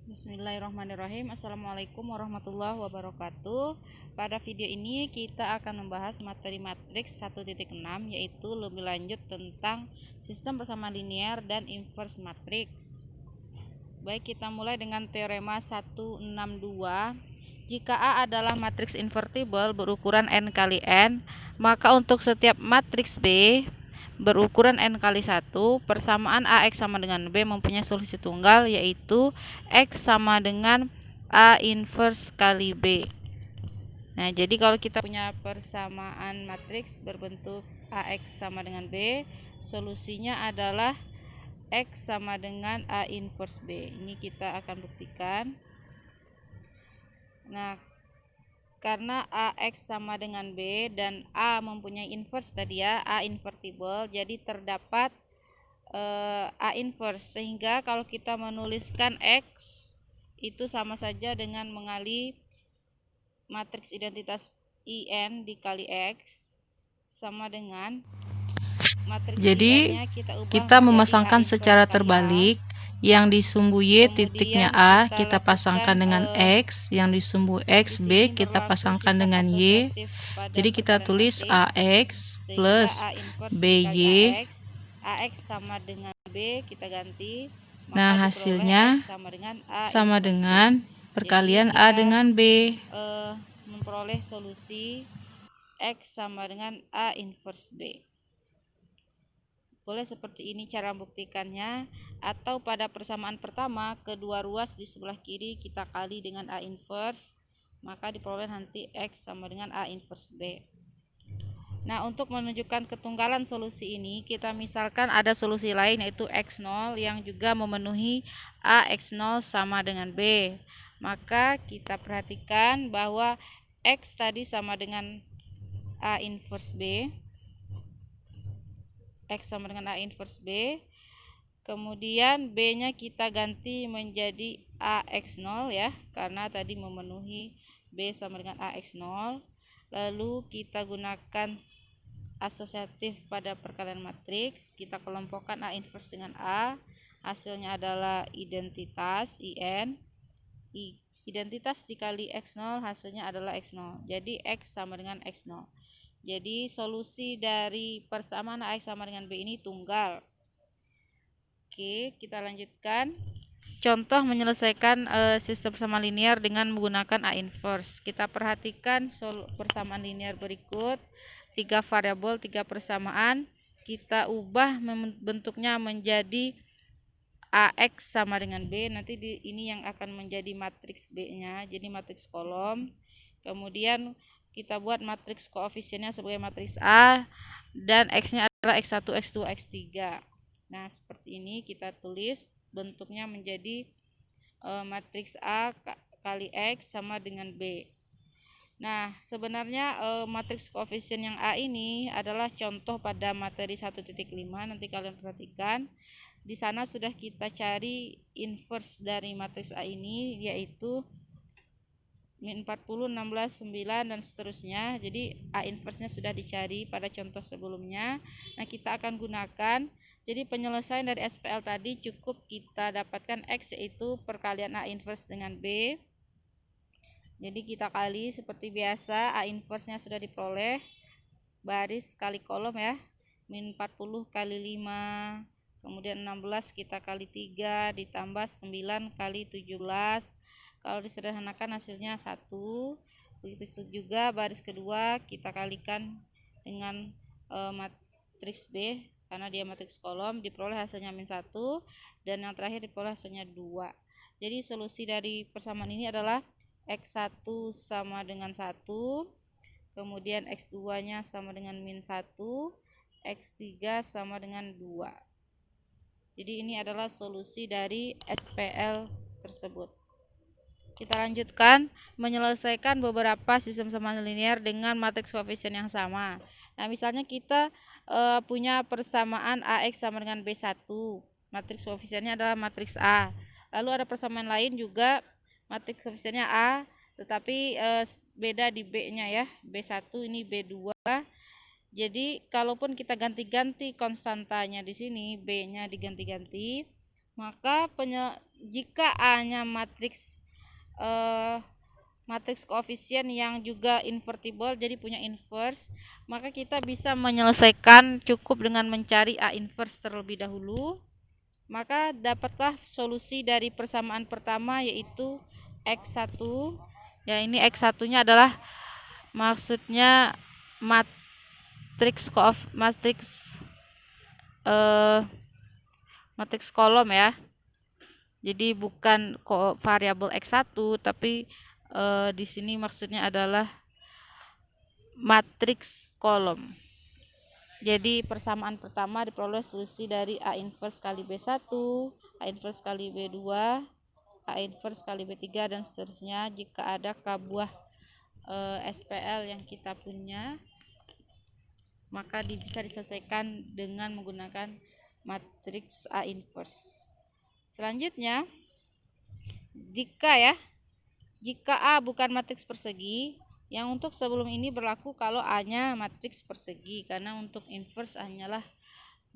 Bismillahirrahmanirrahim. Assalamualaikum warahmatullahi wabarakatuh. Pada video ini kita akan membahas materi matriks 1.6, yaitu lebih lanjut tentang sistem persamaan linear dan inverse matriks. Baik, kita mulai dengan teorema 162. Jika A adalah matriks invertible berukuran n kali n, maka untuk setiap matriks B berukuran n kali 1, persamaan AX sama dengan B mempunyai solusi tunggal, yaitu X sama dengan A inverse kali B. Nah, jadi kalau kita punya persamaan matriks berbentuk AX sama dengan B, solusinya adalah X sama dengan A inverse B. Ini kita akan buktikan. Nah, karena AX sama dengan B dan A mempunyai inverse tadi ya, A invertible, jadi terdapat A inverse, sehingga kalau kita menuliskan X itu sama saja dengan mengali matriks identitas IN dikali X sama dengan matriks Jadi IN-nya kita ubah kita menjadi memasangkan A inverse secara kali A. terbalik. Yang di sumbu Y titiknya A kita pasangkan dengan X, yang di sumbu X B kita pasangkan dengan Y. Jadi kita tulis AX plus BY. AX sama dengan B kita ganti, Nah, maka hasilnya X sama dengan perkalian jadi A dengan B. memperoleh solusi X sama dengan A inverse B. Boleh seperti ini cara membuktikannya, atau pada persamaan pertama kedua ruas di sebelah kiri kita kali dengan A inverse, maka diperoleh nanti X sama dengan A inverse B. Nah, untuk menunjukkan ketunggalan solusi ini, kita misalkan ada solusi lain yaitu X0 yang juga memenuhi AX0 sama dengan B. Maka kita perhatikan bahwa X tadi sama dengan A inverse B. X sama dengan A inverse B. Kemudian B-nya kita ganti menjadi AX0 ya, karena tadi memenuhi B sama dengan AX0. Lalu kita gunakan asosiatif pada perkalian matriks, kita kelompokkan A inverse dengan A. Hasilnya adalah identitas IN. Identitas dikali X0 hasilnya adalah X0. Jadi X sama dengan X0. Jadi solusi dari persamaan AX sama dengan B ini tunggal. Oke, kita lanjutkan. Contoh menyelesaikan sistem persamaan linear dengan menggunakan A inverse. Kita perhatikan persamaan linear berikut. 3 variabel, 3 persamaan. Kita ubah bentuknya menjadi AX sama dengan B. Nanti ini yang akan menjadi matriks B-nya. Jadi matriks kolom. Kemudian kita buat matriks koefisiennya sebagai matriks A, dan X-nya adalah X1, X2, X3. Nah, seperti ini kita tulis bentuknya menjadi matriks A kali X sama dengan B. Nah, sebenarnya matriks koefisien yang A ini adalah contoh pada materi 1.5. Nanti kalian perhatikan. Di sana sudah kita cari inverse dari matriks A ini, yaitu min 40, 16, 9 dan seterusnya. Jadi A inverse-nya sudah dicari pada contoh sebelumnya. Nah, kita akan gunakan. Jadi penyelesaian dari SPL tadi cukup kita dapatkan X, yaitu perkalian A inverse dengan B. Jadi kita kali seperti biasa, A inverse-nya sudah diperoleh, baris kali kolom ya. Min 40 kali 5, kemudian 16 kita kali 3, ditambah 9 kali 17. Kalau disederhanakan hasilnya 1. Begitu juga baris kedua kita kalikan dengan matriks B, karena dia matriks kolom, diperoleh hasilnya min 1, dan yang terakhir diperoleh hasilnya 2. Jadi solusi dari persamaan ini adalah X1 sama dengan 1, kemudian X2 nya sama dengan min 1, X3 sama dengan 2. Jadi ini adalah solusi dari SPL tersebut. Kita lanjutkan menyelesaikan beberapa sistem persamaan linear dengan matriks koefisien yang sama. Nah, misalnya kita punya persamaan AX sama dengan B1. Matriks koefisiennya adalah matriks A. Lalu ada persamaan lain juga, matriks koefisiennya A, tetapi beda di B-nya ya. B1 ini B2. Jadi kalaupun kita ganti-ganti konstantanya di sini, B-nya diganti-ganti, maka jika A-nya matriks koefisien yang juga invertible, jadi punya inverse, maka kita bisa menyelesaikan cukup dengan mencari A inverse terlebih dahulu. Maka dapatlah solusi dari persamaan pertama, yaitu X1. Ya, ini X1 nya adalah maksudnya matriks kolom ya. Jadi bukan variabel X1, tapi di sini maksudnya adalah matriks kolom. Jadi persamaan pertama diperoleh solusi dari A inverse kali B1, A inverse kali B2, A inverse kali B3, dan seterusnya. Jika ada K buah SPL yang kita punya, maka bisa diselesaikan dengan menggunakan matriks A inverse. Selanjutnya, jika A bukan matriks persegi, yang untuk sebelum ini berlaku kalau A-nya matriks persegi, karena untuk inverse hanyalah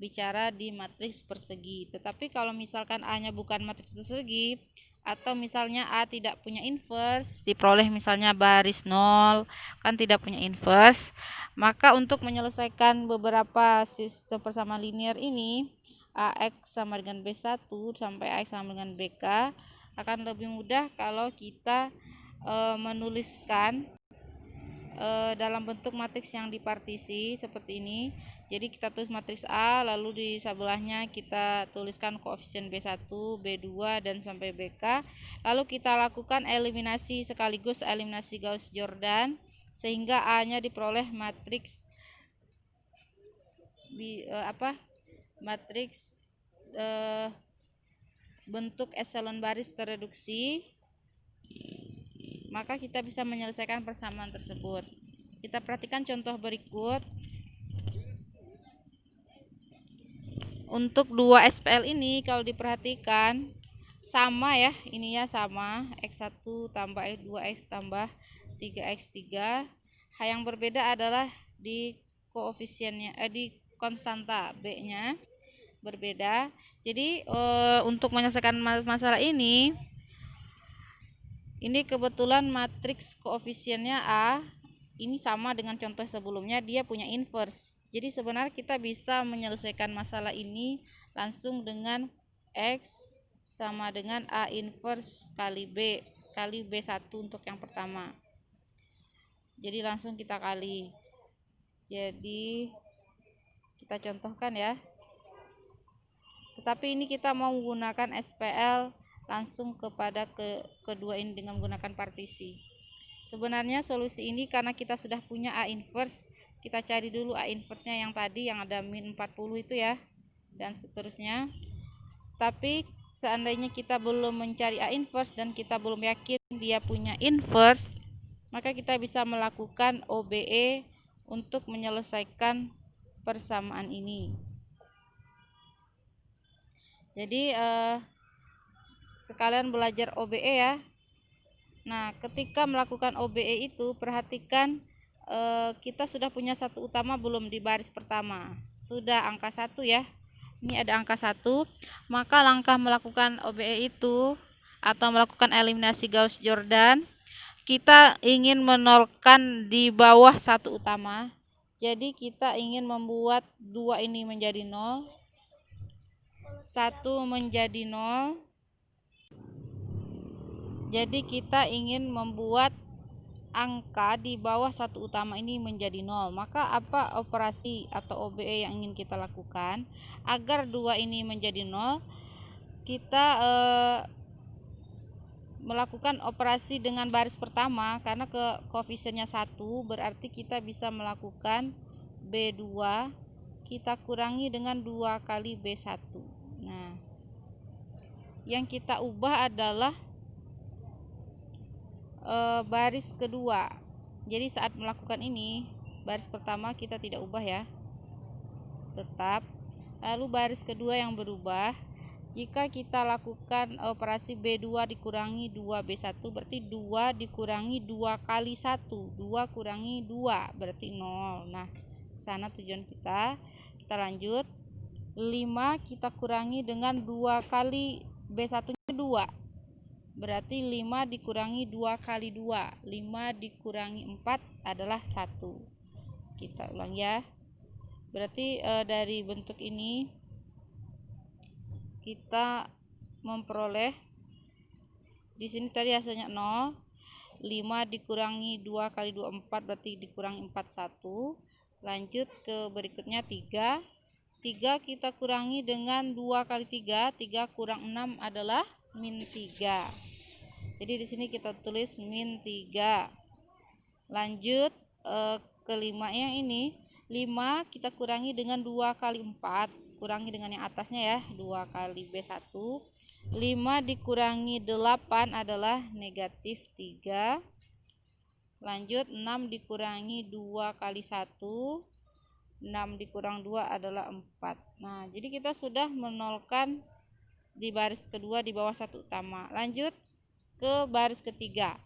bicara di matriks persegi. Tetapi kalau misalkan A-nya bukan matriks persegi, atau misalnya A tidak punya inverse, diperoleh misalnya baris 0, kan tidak punya inverse, maka untuk menyelesaikan beberapa sistem persamaan linear ini, AX sama dengan B1 sampai AX sama dengan BK, akan lebih mudah kalau kita menuliskan dalam bentuk matriks yang dipartisi seperti ini. Jadi kita tulis matriks A, lalu di sebelahnya kita tuliskan koefisien B1, B2, dan sampai BK. Lalu kita lakukan eliminasi sekaligus eliminasi Gauss-Jordan, sehingga A-nya diperoleh matriks bentuk echelon baris terreduksi. Maka kita bisa menyelesaikan persamaan tersebut. Kita perhatikan contoh berikut. Untuk 2 SPL ini kalau diperhatikan sama ya, ini ya sama, X1 tambah X2X tambah 3X3. Yang berbeda adalah di koefisiennya, di konstanta B-nya berbeda. Jadi untuk menyelesaikan masalah ini kebetulan matriks koefisiennya A ini sama dengan contoh sebelumnya, dia punya inverse. Jadi sebenarnya kita bisa menyelesaikan masalah ini langsung dengan X sama dengan A inverse kali B kali B1 untuk yang pertama. Jadi langsung kita kali. Jadi kita contohkan ya. Tetapi ini kita mau menggunakan SPL langsung kepada kedua ini dengan menggunakan partisi. Sebenarnya solusi ini karena kita sudah punya A inverse, kita cari dulu A inverse-nya yang tadi yang ada min 40 itu ya, dan seterusnya. Tapi seandainya kita belum mencari A inverse dan kita belum yakin dia punya inverse, maka kita bisa melakukan OBE untuk menyelesaikan persamaan ini. Jadi sekalian belajar OBE ya. Nah, ketika melakukan OBE itu perhatikan kita sudah punya satu utama belum di baris pertama. Sudah angka 1 ya. Ini ada angka 1. Maka langkah melakukan OBE itu atau melakukan eliminasi Gauss-Jordan, kita ingin menolkan di bawah satu utama. Jadi kita ingin membuat 2 ini menjadi 0, 1 menjadi 0. Jadi kita ingin membuat angka di bawah satu utama ini menjadi 0. Maka apa operasi atau OBE yang ingin kita lakukan? Agar 2 ini menjadi 0, kita melakukan operasi dengan baris pertama, karena koefisiennya 1, berarti kita bisa melakukan B2 kita kurangi dengan 2 kali B1. Nah, yang kita ubah adalah baris kedua. Jadi saat melakukan ini, baris pertama kita tidak ubah ya, tetap. Lalu baris kedua yang berubah. Jika kita lakukan operasi B2 dikurangi 2B1, berarti 2 dikurangi 2 kali 1, 2 kurangi 2 berarti 0. Nah, sana tujuan kita lanjut. 5 kita kurangi dengan 2 kali B1 nya 2. Berarti 5 dikurangi 2 kali 2. 5 dikurangi 4 adalah 1. Kita ulang ya. Berarti dari bentuk ini kita memperoleh di sini tadi hasilnya 0. 5 dikurangi 2 kali 2 4, berarti dikurangi 4 1. Lanjut ke berikutnya 3. 3 kita kurangi dengan 2 kali 3. 3 kurang 6 adalah min 3. Jadi di sini kita tulis min 3. Lanjut kelima yang ini, 5 kita kurangi dengan 2 kali 4. Kurangi dengan yang atasnya ya, 2 kali B1. 5 dikurangi 8 adalah negatif 3. Lanjut 6 dikurangi 2 kali 1. 6 dikurang 2 adalah 4. Nah, jadi kita sudah menolkan di baris kedua di bawah satu utama. Lanjut ke baris ketiga.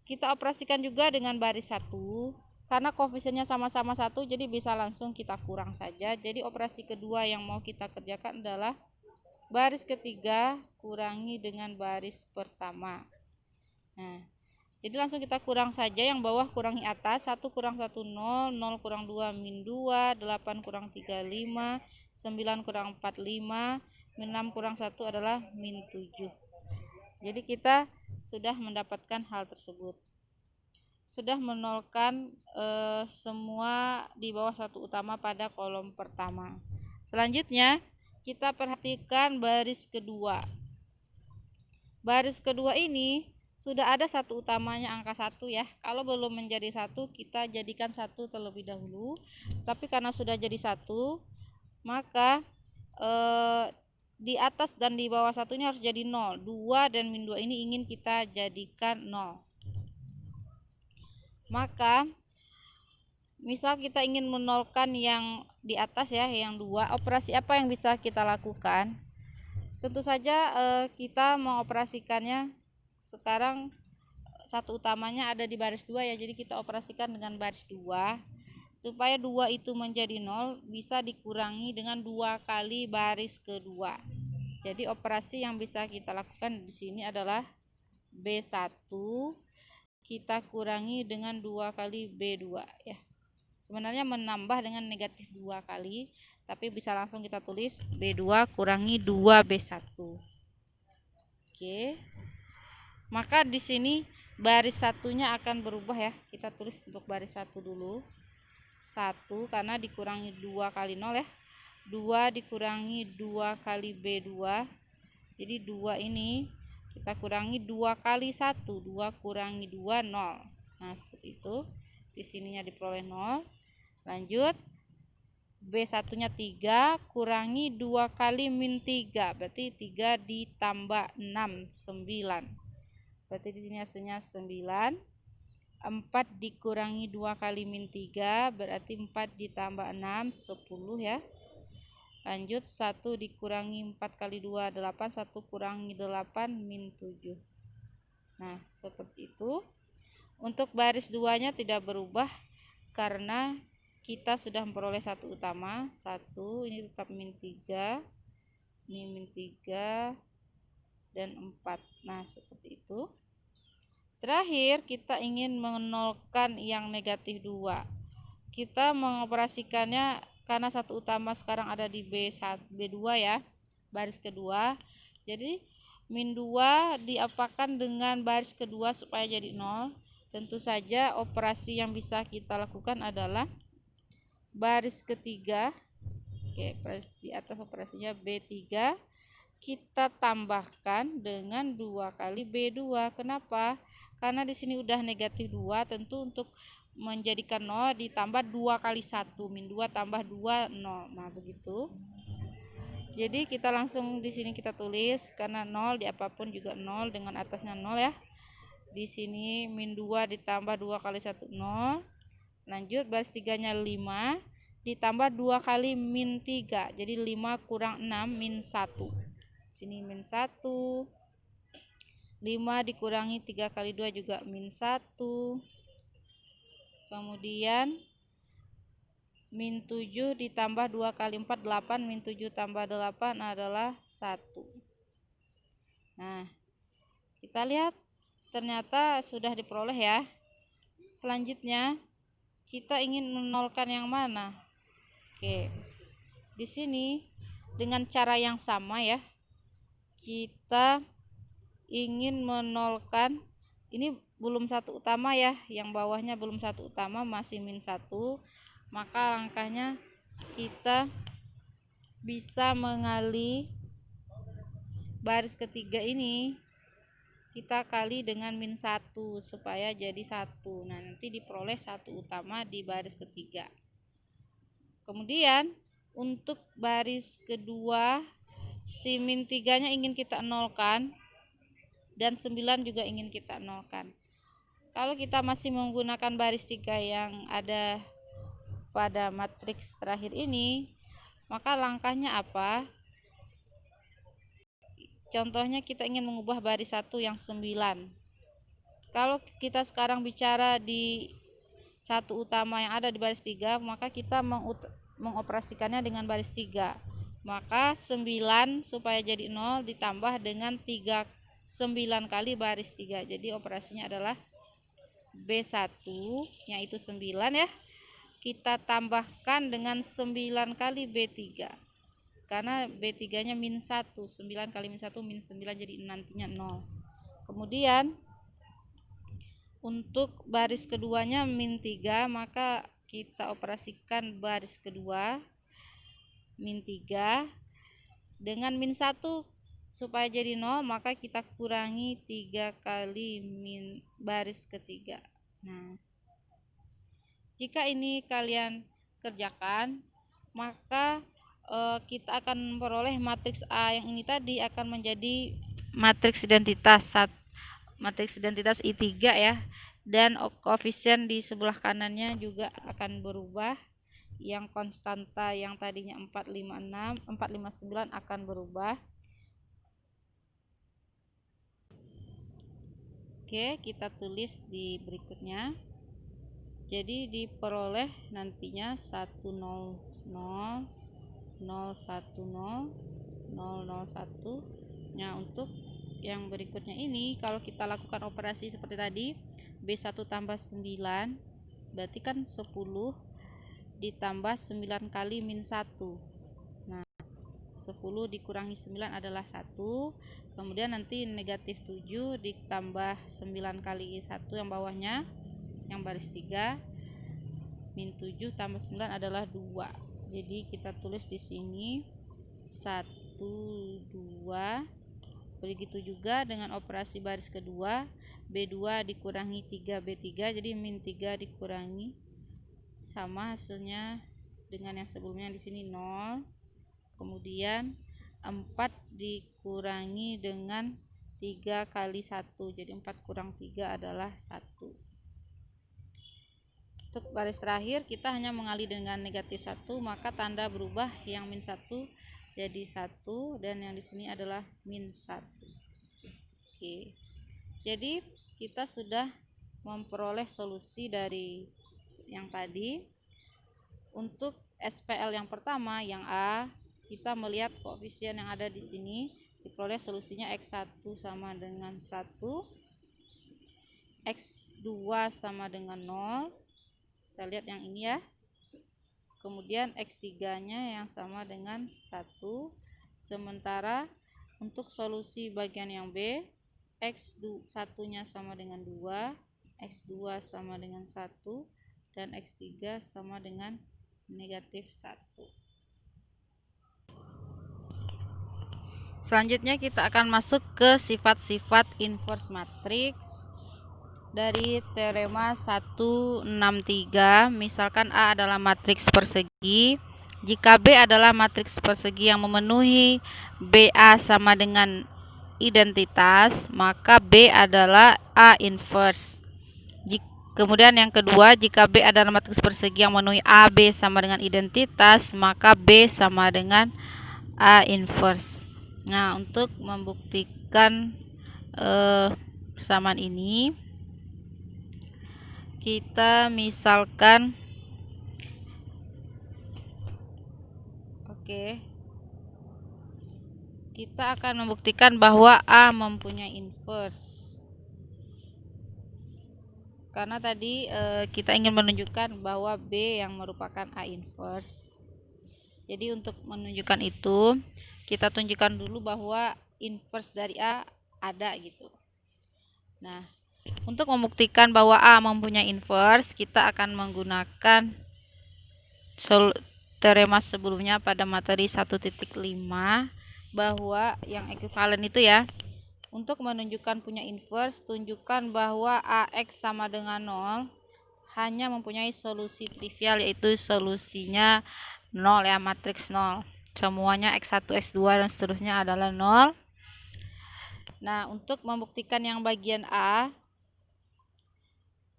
Kita operasikan juga dengan baris 1. Karena koefisiennya sama-sama 1, jadi bisa langsung kita kurang saja. Jadi operasi kedua yang mau kita kerjakan adalah baris ketiga kurangi dengan baris pertama. Nah, jadi langsung kita kurang saja, yang bawah kurangi atas. 1 kurang 1 0, 0 kurang 2 min 2, 8 kurang 3 5, 9 kurang 4 5, min 6 kurang 1 adalah min 7. Jadi kita sudah mendapatkan hal tersebut. Sudah menolkan semua di bawah satu utama pada kolom pertama. Selanjutnya kita perhatikan baris kedua. Baris kedua ini sudah ada satu utamanya angka 1 ya. Kalau belum menjadi 1, kita jadikan 1 terlebih dahulu. Tapi karena sudah jadi 1, maka di atas dan di bawah 1 ini harus jadi 0. 2 dan min 2 ini ingin kita jadikan 0. Maka misal kita ingin menolkan yang di atas ya, yang 2, operasi apa yang bisa kita lakukan? Tentu saja kita mengoperasikannya sekarang satu utamanya ada di baris 2 ya, jadi kita operasikan dengan baris 2. Supaya 2 itu menjadi 0, bisa dikurangi dengan 2 kali baris kedua. Jadi operasi yang bisa kita lakukan di sini adalah B1 kita kurangi dengan 2 kali B2 ya. Sebenarnya menambah dengan negatif 2 kali, tapi bisa langsung kita tulis B2 kurangi 2B1. Oke. Maka di sini baris satunya akan berubah ya. Kita tulis untuk baris 1 dulu. 1 karena dikurangi 2 kali 0 ya. 2 dikurangi 2 kali B2. Jadi 2 ini kita kurangi 2 kali 1. 2 kurangi 2 0. Nah, seperti itu. Di sininya diperoleh 0. Lanjut B1 nya 3 kurangi 2 kali min 3, berarti 3 ditambah 6 9. Berarti di sini hasilnya 9. 4 dikurangi 2 kali min 3, berarti 4 ditambah 6 10 ya. Lanjut 1 dikurangi 4 kali 2 8, 1 kurangi 8 min 7. Nah, seperti itu. Untuk baris 2 nya tidak berubah karena kita sudah memperoleh satu utama. 1 ini tetap min 3, ini min 3 dan 4. Nah, seperti itu. Terakhir kita ingin menolkan yang negatif 2. Kita mengoperasikannya karena satu utama sekarang ada di B2 ya, baris kedua. Jadi min 2 diapakan dengan baris kedua supaya jadi 0. Tentu saja operasi yang bisa kita lakukan adalah baris ketiga. Oke, di atas operasinya B3 kita tambahkan dengan 2 kali B2. Kenapa? Karena di sini udah negatif 2, tentu untuk menjadikan 0 ditambah 2 kali 1, min 2 tambah 2 0. Nah, begitu. Jadi kita langsung di sini kita tulis karena 0 di apapun juga 0 dengan atasnya 0 ya. Di sini min 2 ditambah 2 kali 1 0. Lanjut baris 3 nya 5 ditambah 2 kali min 3. Jadi 5 kurang 6 min 1. Sini min 1. 5 dikurangi 3 kali 2 juga min 1. Kemudian min 7 ditambah 2 kali 4 8, min 7 tambah 8 adalah 1. Nah, kita lihat ternyata sudah diperoleh ya. Selanjutnya kita ingin menolkan yang mana? Oke. Di sini dengan cara yang sama ya. Kita ingin menolkan, ini belum satu utama ya, yang bawahnya belum satu utama, masih min 1. Maka langkahnya kita bisa mengali baris ketiga ini, kita kali dengan min 1 supaya jadi 1. Nah, nanti diperoleh satu utama di baris ketiga. Kemudian untuk baris kedua, si min 3 nya ingin kita nolkan dan 9 juga ingin kita nolkan. Kalau kita masih menggunakan baris 3 yang ada pada matriks terakhir ini, maka langkahnya apa? Contohnya kita ingin mengubah baris 1 yang 9. Kalau kita sekarang bicara di satu utama yang ada di baris 3, maka kita mengoperasikannya dengan baris 3. Maka 9 supaya jadi 0 ditambah dengan 9 kali baris 3. Jadi operasinya adalah B1 yang itu 9 ya. Kita tambahkan dengan 9 kali B3. Karena B3 nya min 1, 9 kali min 1 min 9, jadi nantinya 0. Kemudian untuk baris keduanya min 3, maka kita operasikan baris kedua min 3 dengan min 1 supaya jadi 0, maka kita kurangi 3 kali min baris ketiga. Nah, jika ini kalian kerjakan, maka kita akan memperoleh matriks A yang ini tadi akan menjadi matriks identitas I3 ya, dan koefisien di sebelah kanannya juga akan berubah. Yang konstanta yang tadinya 459 akan berubah. Oke, kita tulis di berikutnya. Jadi diperoleh nantinya 100 010 001. Nah, untuk yang berikutnya ini kalau kita lakukan operasi seperti tadi, B1 tambah 9 berarti kan 10 ditambah 9 kali min 1. Nah, 10 dikurangi 9 adalah 1. Kemudian nanti negatif 7 ditambah 9 kali 1 yang bawahnya, yang baris 3, min 7 tambah 9 adalah 2. Jadi kita tulis di sini 1, 2. Begitu juga dengan operasi baris kedua, B2 dikurangi 3B3, jadi min 3 dikurangi, sama hasilnya dengan yang sebelumnya, di sini 0. Kemudian 4 dikurangi dengan 3 kali 1, jadi 4 kurang 3 adalah 1. Untuk baris terakhir kita hanya mengali dengan negatif 1, maka tanda berubah, yang min 1 jadi 1 dan yang di sini adalah min 1. Oke. Jadi kita sudah memperoleh solusi dari yang tadi. Untuk SPL yang pertama, yang A, kita melihat koefisien yang ada di sini, diperoleh solusinya X1 sama dengan 1, X2 sama dengan 0. Kita lihat yang ini ya. Kemudian X3 nya yang sama dengan 1. Sementara untuk solusi bagian yang B, X1 nya sama dengan 2, X2 sama dengan 1, dan X3 sama dengan negatif 1. Selanjutnya kita akan masuk ke sifat-sifat inverse matriks dari teorema 163. Misalkan A adalah matriks persegi, jika B adalah matriks persegi yang memenuhi BA sama dengan identitas, maka B adalah A inverse. Kemudian yang kedua, jika B adalah matriks persegi yang memenuhi AB sama dengan identitas, maka B sama dengan A inverse. Nah, untuk membuktikan persamaan ini, kita misalkan kita akan membuktikan bahwa A mempunyai inverse. Karena tadi kita ingin menunjukkan bahwa B yang merupakan A inverse. Jadi untuk menunjukkan itu, kita tunjukkan dulu bahwa inverse dari A ada gitu. Nah, untuk membuktikan bahwa A mempunyai inverse, kita akan menggunakan teorema sebelumnya pada materi 1.5 bahwa yang ekuivalen itu ya. Untuk menunjukkan punya inverse, tunjukkan bahwa AX sama dengan 0 hanya mempunyai solusi trivial, yaitu solusinya 0 ya, matriks 0. Semuanya X1, X2 dan seterusnya adalah 0. Nah, untuk membuktikan yang bagian A,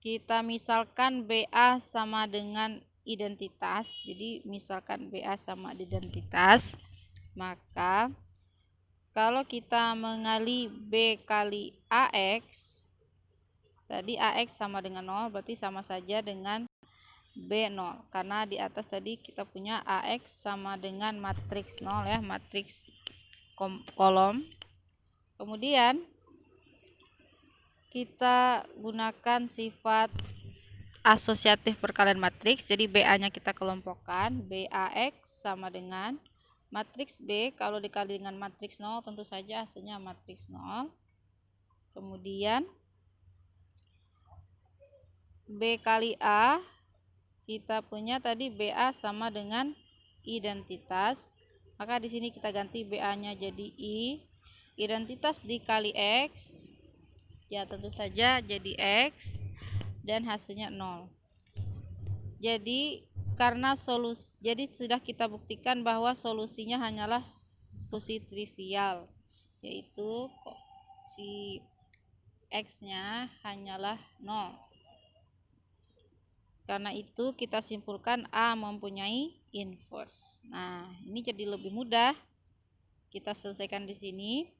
kita misalkan BA sama dengan identitas. Jadi misalkan BA sama identitas, maka kalau kita mengali B kali AX, tadi AX sama dengan 0, berarti sama saja dengan B 0. Karena di atas tadi kita punya AX sama dengan matriks 0 ya, matriks kolom. Kemudian kita gunakan sifat asosiatif perkalian matriks. Jadi BA-nya kita kelompokkan, BAX sama dengan matriks B kalau dikali dengan matriks 0 tentu saja hasilnya matriks 0. Kemudian B kali A, kita punya tadi BA sama dengan identitas. Maka di sini kita ganti BA-nya jadi I. Identitas dikali X, ya tentu saja jadi X dan hasilnya 0. Jadi karena jadi sudah kita buktikan bahwa solusinya hanyalah solusi trivial, yaitu si X-nya hanyalah 0. Karena itu kita simpulkan A mempunyai inverse. Nah, ini jadi lebih mudah. Kita selesaikan di sini.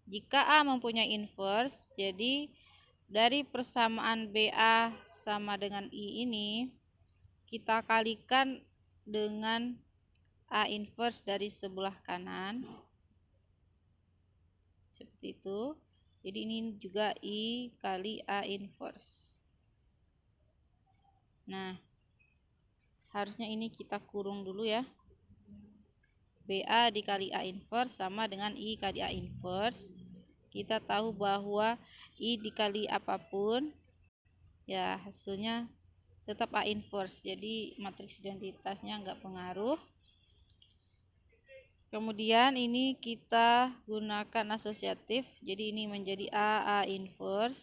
Jika A mempunyai inverse, jadi dari persamaan BA sama dengan I ini kita kalikan dengan A inverse dari sebelah kanan. Seperti itu. Jadi ini juga I kali A inverse. Nah, harusnya ini kita kurung dulu ya. BA dikali A inverse sama dengan I kali A inverse. Kita tahu bahwa I dikali apapun, ya hasilnya tetap A inverse. Jadi matriks identitasnya nggak pengaruh. Kemudian ini kita gunakan asosiatif. Jadi ini menjadi A inverse.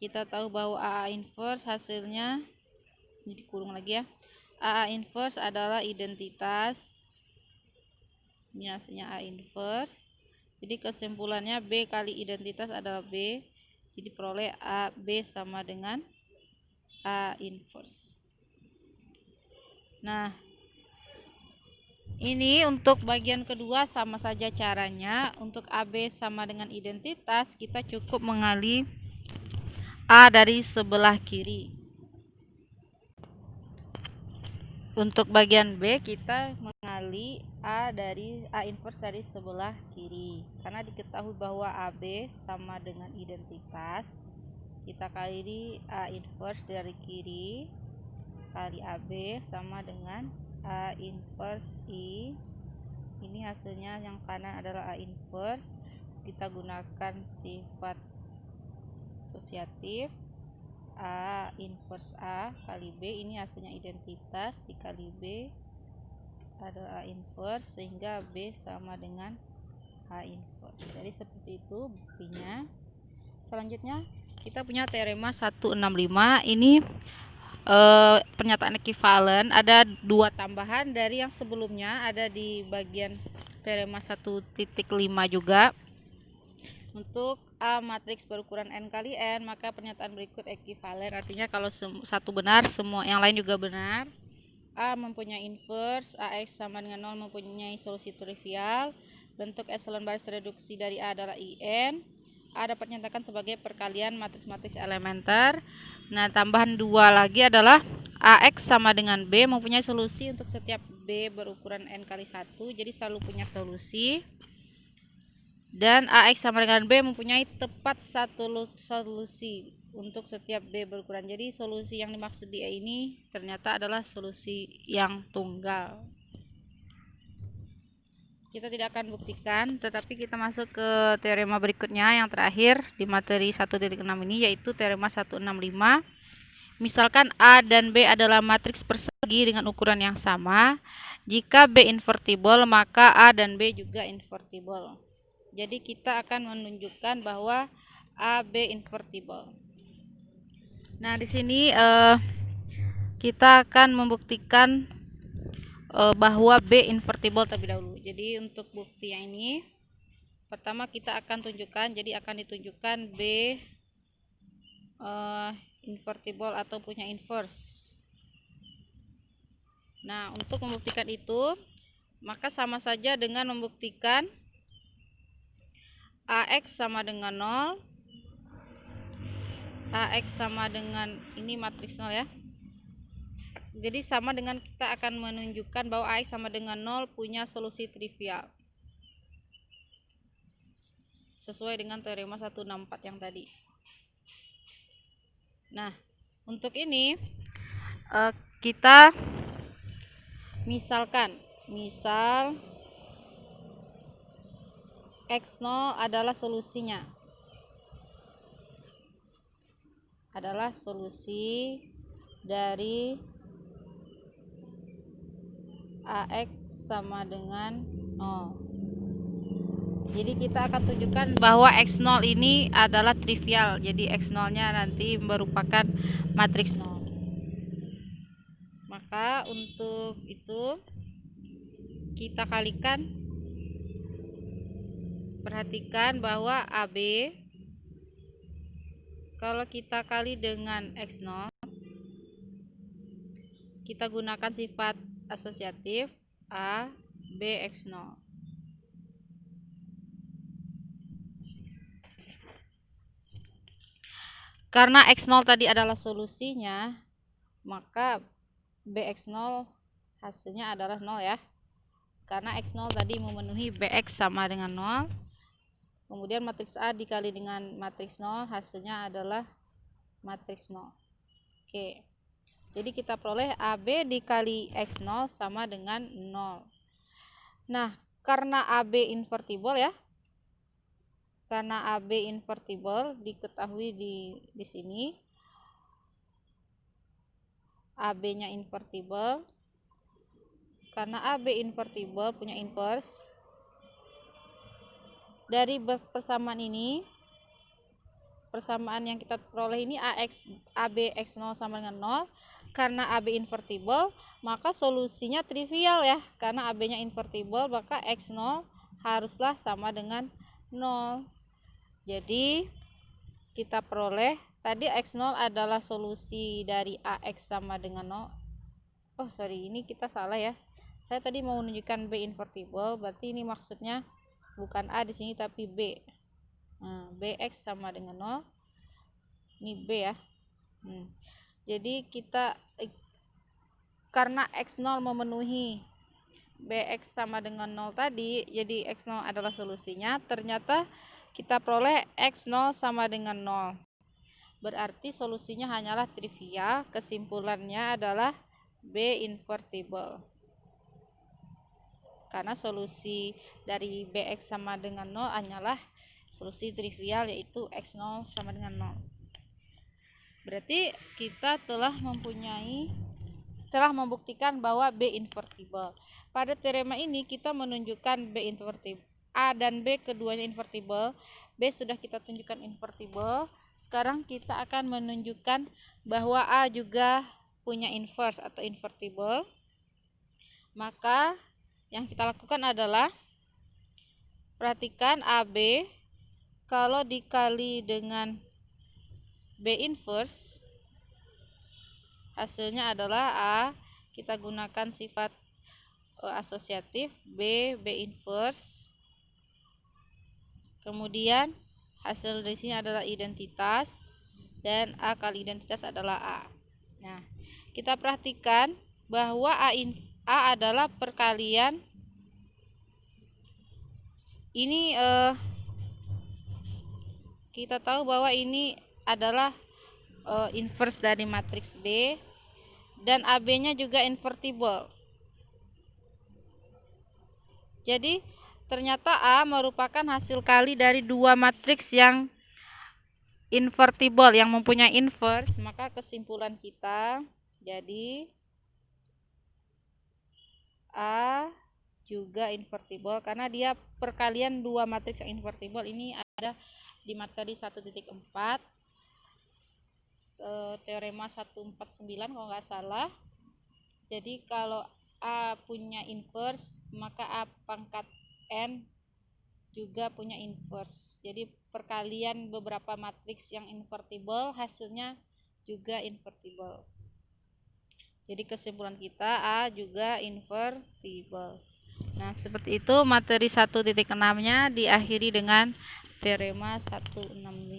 Kita tahu bahwa A inverse hasilnya, ini dikurung lagi ya. A inverse adalah identitas. Ini hasilnya A inverse. Jadi kesimpulannya B kali identitas adalah B. Jadi peroleh B sama dengan A inverse. Nah, ini untuk bagian kedua sama saja caranya. Untuk AB sama dengan identitas, kita cukup mengali A dari sebelah kiri. Untuk bagian B, kita mengali A inverse dari sebelah kiri. Karena diketahui bahwa AB sama dengan identitas, kita kali A inverse dari kiri kali AB sama dengan A inverse I. Ini hasilnya yang kanan adalah A inverse. Kita gunakan sifat asosiatif. A inverse A kali B, ini hasilnya identitas dikali B adalah A inverse, sehingga B sama dengan A inverse. Jadi seperti itu buktinya. Selanjutnya kita punya teorema 165. Ini pernyataan ekuivalen. Ada dua tambahan dari yang sebelumnya, ada di bagian teorema 1.5 juga. Untuk A matriks berukuran N kali N, maka pernyataan berikut ekuivalen. Artinya kalau satu benar, semua yang lain juga benar. A mempunyai inverse, AX sama dengan 0 mempunyai solusi trivial. Bentuk echelon baris reduksi dari A adalah IN. A dapat dinyatakan sebagai perkalian matriks-matriks elementer. Nah, tambahan dua lagi adalah AX sama dengan B mempunyai solusi untuk setiap B berukuran N kali 1. Jadi selalu punya solusi. dan AX sama dengan B mempunyai tepat satu solusi untuk setiap B berukuran. Jadi solusi yang dimaksud di E ini ternyata adalah solusi yang tunggal. Kita tidak akan buktikan, tetapi kita masuk ke teorema berikutnya yang terakhir di materi 1.6 ini, yaitu teorema 165. Misalkan A dan B adalah matriks persegi dengan ukuran yang sama. Jika B invertible, maka A dan B juga invertible. Jadi kita akan menunjukkan bahwa A, B invertible. Nah, di sini kita akan membuktikan bahwa B invertible terlebih dahulu. Jadi untuk bukti yang ini, pertama kita akan tunjukkan, jadi akan ditunjukkan B invertible atau punya inverse. Nah, untuk membuktikan itu, maka sama saja dengan membuktikan AX sama dengan 0, AX sama dengan ini matriks 0 ya. Jadi sama dengan kita akan menunjukkan bahwa AX sama dengan 0 punya solusi trivial. Sesuai dengan teorema 164 yang tadi. Nah, untuk ini kita misal X0 adalah solusinya. Adalah solusi dari AX sama dengan 0. Jadi kita akan tunjukkan bahwa X0 ini adalah trivial. Jadi X0 nya nanti merupakan matriks 0. Maka untuk itu kita kalikan. Perhatikan bahwa AB kalau kita kali dengan X0, kita gunakan sifat asosiatif A, B, X0. Karena X0 tadi adalah solusinya, maka BX0 hasilnya adalah 0 ya. Karena X0 tadi memenuhi BX sama dengan 0. Kemudian matriks A dikali dengan matriks 0, hasilnya adalah matriks 0. Oke. Jadi kita peroleh AB dikali X0 sama dengan 0. Nah, karena AB invertible ya. Karena AB invertible diketahui di sini. AB-nya invertible. Karena AB invertible punya inverse. Dari persamaan ini, persamaan yang kita peroleh ini AB X0 sama dengan 0. Karena AB invertible, maka solusinya trivial ya. Karena AB-nya invertible, maka X0 haruslah sama dengan 0. Jadi kita peroleh tadi X0 adalah solusi dari AX sama dengan 0. Oh sorry, ini kita salah ya. Saya tadi mau menunjukkan B invertible, berarti ini maksudnya bukan A di sini tapi B. Nah, BX sama dengan 0. Ini B ya. Jadi kita karena X0 memenuhi BX sama dengan 0 tadi, jadi X0 adalah solusinya. Ternyata kita peroleh X0 sama dengan 0. Berarti solusinya hanyalah trivial. Kesimpulannya adalah B invertible. Karena solusi dari BX sama dengan 0 hanyalah solusi trivial, yaitu X0 sama dengan 0. Berarti kita telah membuktikan bahwa B invertible. Pada teorema ini kita menunjukkan B invertible. A dan B keduanya invertible. B sudah kita tunjukkan invertible. Sekarang kita akan menunjukkan bahwa A juga punya inverse atau invertible. Maka yang kita lakukan adalah perhatikan AB kalau dikali dengan B inverse, hasilnya adalah A. Kita gunakan sifat asosiatif B inverse. Kemudian hasil dari sini adalah identitas, dan A kali identitas adalah A. Nah, kita perhatikan bahwa A adalah perkalian ini kita tahu bahwa ini adalah inverse dari matriks B, dan AB-nya juga invertible. Jadi ternyata A merupakan hasil kali dari dua matriks yang invertible, yang mempunyai inverse. Maka kesimpulan kita jadi A juga invertible karena dia perkalian dua matriks yang invertible. Ini ada di materi 1.4 teorema 149 kalau nggak salah. Jadi kalau A punya inverse, maka A pangkat N juga punya inverse. Jadi perkalian beberapa matriks yang invertible hasilnya juga invertible. Jadi kesimpulan kita A juga invertible. Nah, seperti itu materi 1.6-nya diakhiri dengan teorema 165.